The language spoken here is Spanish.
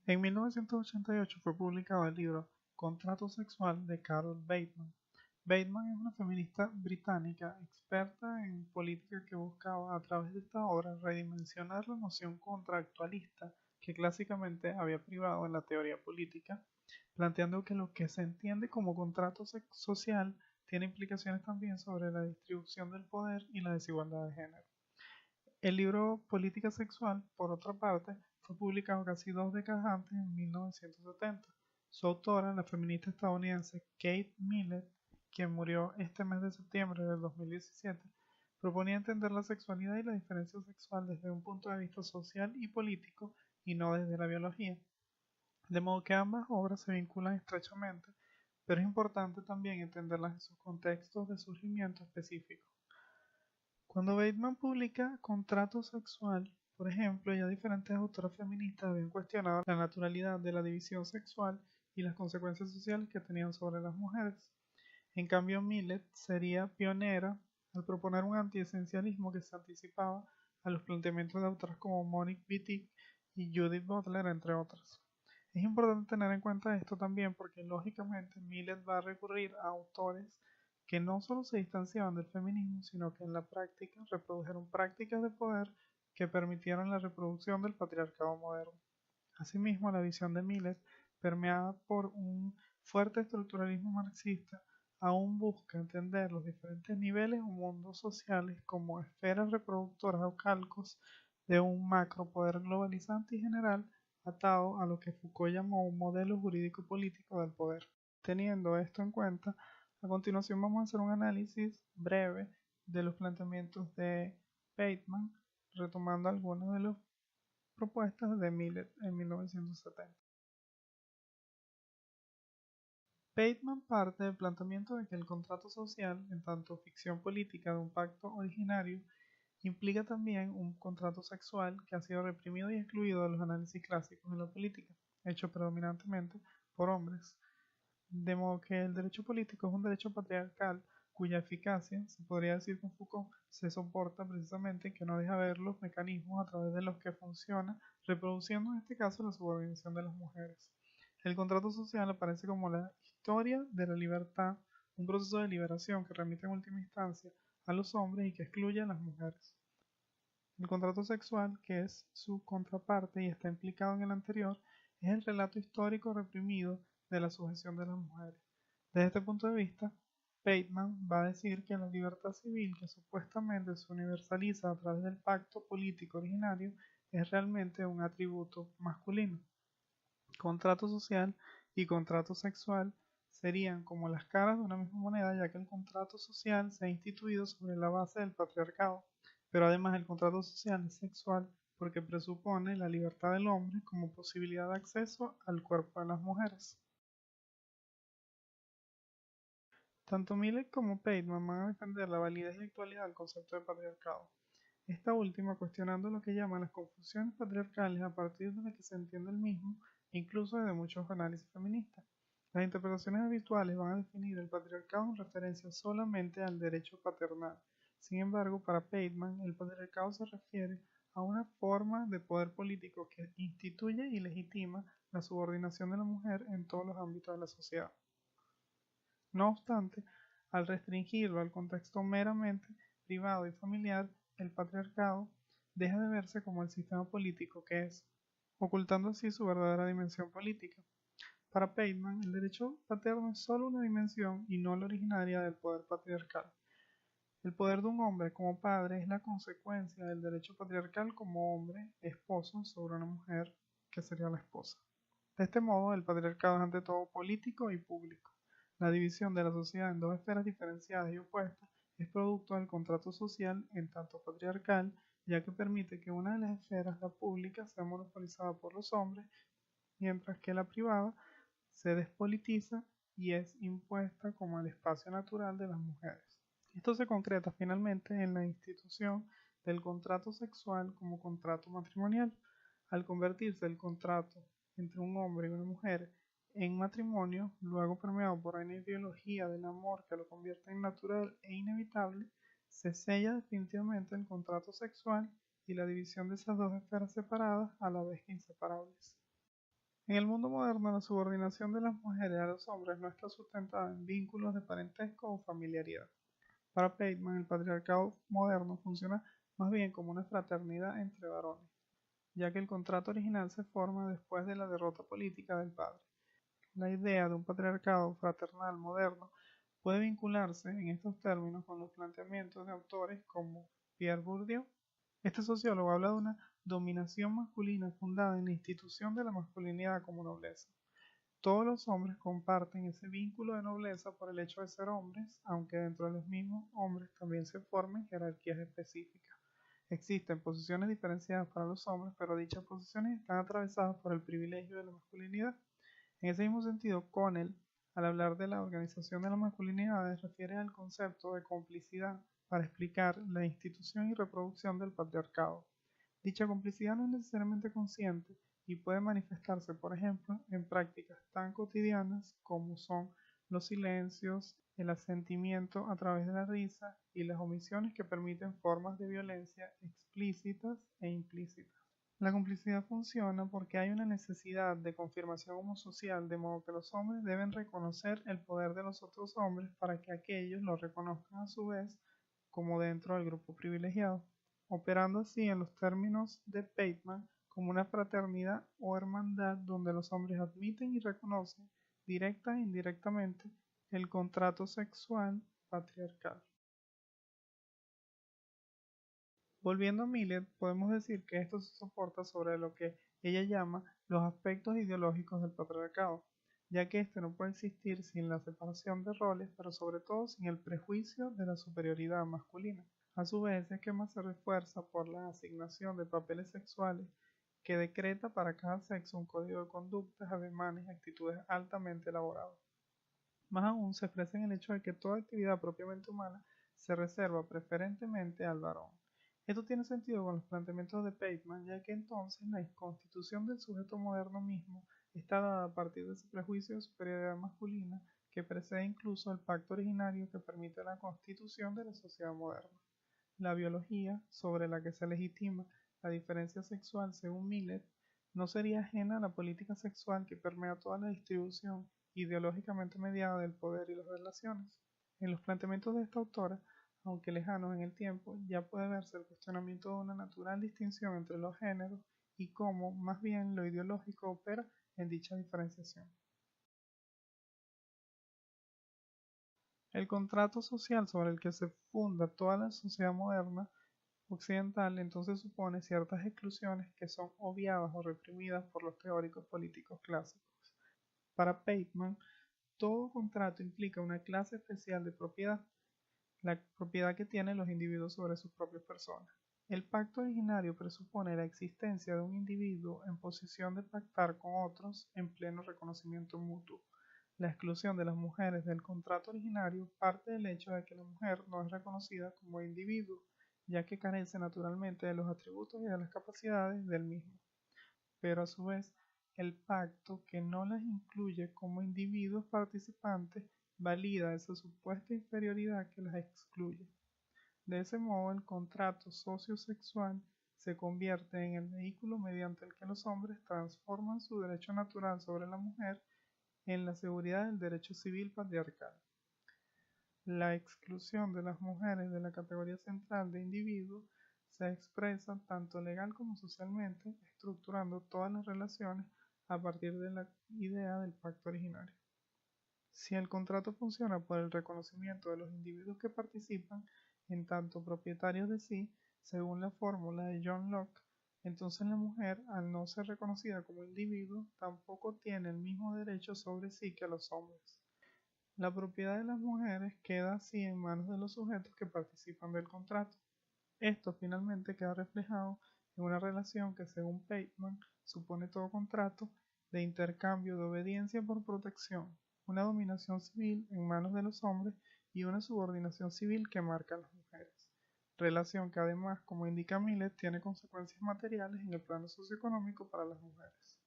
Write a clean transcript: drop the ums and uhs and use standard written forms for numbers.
En 1988 fue publicado el libro Contrato sexual de Carol Bateman. Bateman es una feminista británica experta en política que buscaba a través de esta obra redimensionar la noción contractualista que clásicamente había privado en la teoría política, planteando que lo que se entiende como contrato social tiene implicaciones también sobre la distribución del poder y la desigualdad de género. El libro Política sexual, por otra parte, fue publicado casi 2 décadas antes, en 1970. Su autora, la feminista estadounidense Kate Millett, quien murió este mes de septiembre del 2017, proponía entender la sexualidad y la diferencia sexual desde un punto de vista social y político y no desde la biología. De modo que ambas obras se vinculan estrechamente, pero es importante también entenderlas en sus contextos de surgimiento específico. Cuando Bateman publica Contrato sexual, por ejemplo, ya diferentes autoras feministas habían cuestionado la naturalidad de la división sexual y las consecuencias sociales que tenían sobre las mujeres. En cambio, Millett sería pionera al proponer un antiesencialismo que se anticipaba a los planteamientos de autoras como Monique Wittig y Judith Butler, entre otras. Es importante tener en cuenta esto también porque lógicamente Millett va a recurrir a autores que no solo se distanciaban del feminismo, sino que en la práctica reprodujeron prácticas de poder que permitieron la reproducción del patriarcado moderno. Asimismo, la visión de Millett, permeada por un fuerte estructuralismo marxista, aún busca entender los diferentes niveles o mundos sociales como esferas reproductoras o calcos de un macropoder globalizante y general atado a lo que Foucault llamó un modelo jurídico-político del poder. Teniendo esto en cuenta, a continuación vamos a hacer un análisis breve de los planteamientos de Bateman, retomando algunas de las propuestas de Millett en 1970. Bateman parte del planteamiento de que el contrato social, en tanto ficción política de un pacto originario, implica también un contrato sexual que ha sido reprimido y excluido de los análisis clásicos en la política, hecho predominantemente por hombres. De modo que el derecho político es un derecho patriarcal cuya eficacia, se podría decir con Foucault, se soporta precisamente en que no deja ver los mecanismos a través de los que funciona, reproduciendo en este caso la subordinación de las mujeres. El contrato social aparece como la historia de la libertad, un proceso de liberación que remite en última instancia a los hombres y que excluye a las mujeres. El contrato sexual, que es su contraparte y está implicado en el anterior, es el relato histórico reprimido de la sujeción de las mujeres. Desde este punto de vista, Bateman va a decir que la libertad civil que supuestamente se universaliza a través del pacto político originario es realmente un atributo masculino. Contrato social y contrato sexual serían como las caras de una misma moneda, ya que el contrato social se ha instituido sobre la base del patriarcado, pero además el contrato social es sexual porque presupone la libertad del hombre como posibilidad de acceso al cuerpo de las mujeres. Tanto Millett como Bateman van a defender la validez y actualidad del concepto de patriarcado, esta última cuestionando lo que llaman las confusiones patriarcales a partir de las que se entiende el mismo, incluso desde muchos análisis feministas. Las interpretaciones habituales van a definir el patriarcado en referencia solamente al derecho paternal. Sin embargo, para Bateman, el patriarcado se refiere a una forma de poder político que instituye y legitima la subordinación de la mujer en todos los ámbitos de la sociedad. No obstante, al restringirlo al contexto meramente privado y familiar, el patriarcado deja de verse como el sistema político que es, ocultando así su verdadera dimensión política. Para Bateman, el derecho paterno es solo una dimensión y no la originaria del poder patriarcal. El poder de un hombre como padre es la consecuencia del derecho patriarcal como hombre, esposo, sobre una mujer, que sería la esposa. De este modo, el patriarcado es ante todo político y público. La división de la sociedad en dos esferas diferenciadas y opuestas es producto del contrato social en tanto patriarcal, ya que permite que una de las esferas, la pública, sea monopolizada por los hombres, mientras que la privada se despolitiza y es impuesta como el espacio natural de las mujeres. Esto se concreta finalmente en la institución del contrato sexual como contrato matrimonial. Al convertirse el contrato entre un hombre y una mujer en matrimonio, luego permeado por una ideología del amor que lo convierte en natural e inevitable, se sella definitivamente el contrato sexual y la división de esas dos esferas separadas a la vez que inseparables. En el mundo moderno, la subordinación de las mujeres a los hombres no está sustentada en vínculos de parentesco o familiaridad. Para Bateman, el patriarcado moderno funciona más bien como una fraternidad entre varones, ya que el contrato original se forma después de la derrota política del padre. La idea de un patriarcado fraternal moderno puede vincularse en estos términos con los planteamientos de autores como Pierre Bourdieu. Este sociólogo habla de una dominación masculina fundada en la institución de la masculinidad como nobleza. Todos los hombres comparten ese vínculo de nobleza por el hecho de ser hombres, aunque dentro de los mismos hombres también se formen jerarquías específicas. Existen posiciones diferenciadas para los hombres, pero dichas posiciones están atravesadas por el privilegio de la masculinidad. En ese mismo sentido, Connell, al hablar de la organización de las masculinidades, refiere al concepto de complicidad para explicar la institución y reproducción del patriarcado. Dicha complicidad no es necesariamente consciente y puede manifestarse, por ejemplo, en prácticas tan cotidianas como son los silencios, el asentimiento a través de la risa y las omisiones que permiten formas de violencia explícitas e implícitas. La complicidad funciona porque hay una necesidad de confirmación homosocial, de modo que los hombres deben reconocer el poder de los otros hombres para que aquellos lo reconozcan a su vez como dentro del grupo privilegiado, operando así en los términos de Bateman como una fraternidad o hermandad donde los hombres admiten y reconocen, directa e indirectamente, el contrato sexual patriarcal. Volviendo a Millet, podemos decir que esto se soporta sobre lo que ella llama los aspectos ideológicos del patriarcado, ya que éste no puede existir sin la separación de roles, pero sobre todo sin el prejuicio de la superioridad masculina. A su vez, este esquema se refuerza por la asignación de papeles sexuales que decreta para cada sexo un código de conductas, ademanes y actitudes altamente elaborados. Más aún, se expresa en el hecho de que toda actividad propiamente humana se reserva preferentemente al varón. Esto tiene sentido con los planteamientos de Bateman, ya que entonces la constitución del sujeto moderno mismo está dada a partir de ese prejuicio de superioridad masculina que precede incluso el pacto originario que permite la constitución de la sociedad moderna. La biología, sobre la que se legitima la diferencia sexual según Millet, no sería ajena a la política sexual que permea toda la distribución ideológicamente mediada del poder y las relaciones. En los planteamientos de esta autora, aunque lejanos en el tiempo, ya puede verse el cuestionamiento de una natural distinción entre los géneros y cómo, más bien, lo ideológico opera en dicha diferenciación. El contrato social sobre el que se funda toda la sociedad moderna occidental entonces supone ciertas exclusiones que son obviadas o reprimidas por los teóricos políticos clásicos. Para Bateman, todo contrato implica una clase especial de propiedad, la propiedad que tienen los individuos sobre sus propias personas. El pacto originario presupone la existencia de un individuo en posición de pactar con otros en pleno reconocimiento mutuo. La exclusión de las mujeres del contrato originario parte del hecho de que la mujer no es reconocida como individuo, ya que carece naturalmente de los atributos y de las capacidades del mismo. Pero a su vez, el pacto que no las incluye como individuos participantes valida esa supuesta inferioridad que las excluye. De ese modo, el contrato sociosexual se convierte en el vehículo mediante el que los hombres transforman su derecho natural sobre la mujer en la seguridad del derecho civil patriarcal. La exclusión de las mujeres de la categoría central de individuo se expresa tanto legal como socialmente, estructurando todas las relaciones a partir de la idea del pacto originario. Si el contrato funciona por el reconocimiento de los individuos que participan, en tanto propietarios de sí, según la fórmula de John Locke, entonces la mujer, al no ser reconocida como individuo, tampoco tiene el mismo derecho sobre sí que los hombres. La propiedad de las mujeres queda así en manos de los sujetos que participan del contrato. Esto finalmente queda reflejado en una relación que, según Bateman, supone todo contrato de intercambio de obediencia por protección, una dominación civil en manos de los hombres y una subordinación civil que marca a las mujeres. Relación que además, como indica Millet, tiene consecuencias materiales en el plano socioeconómico para las mujeres.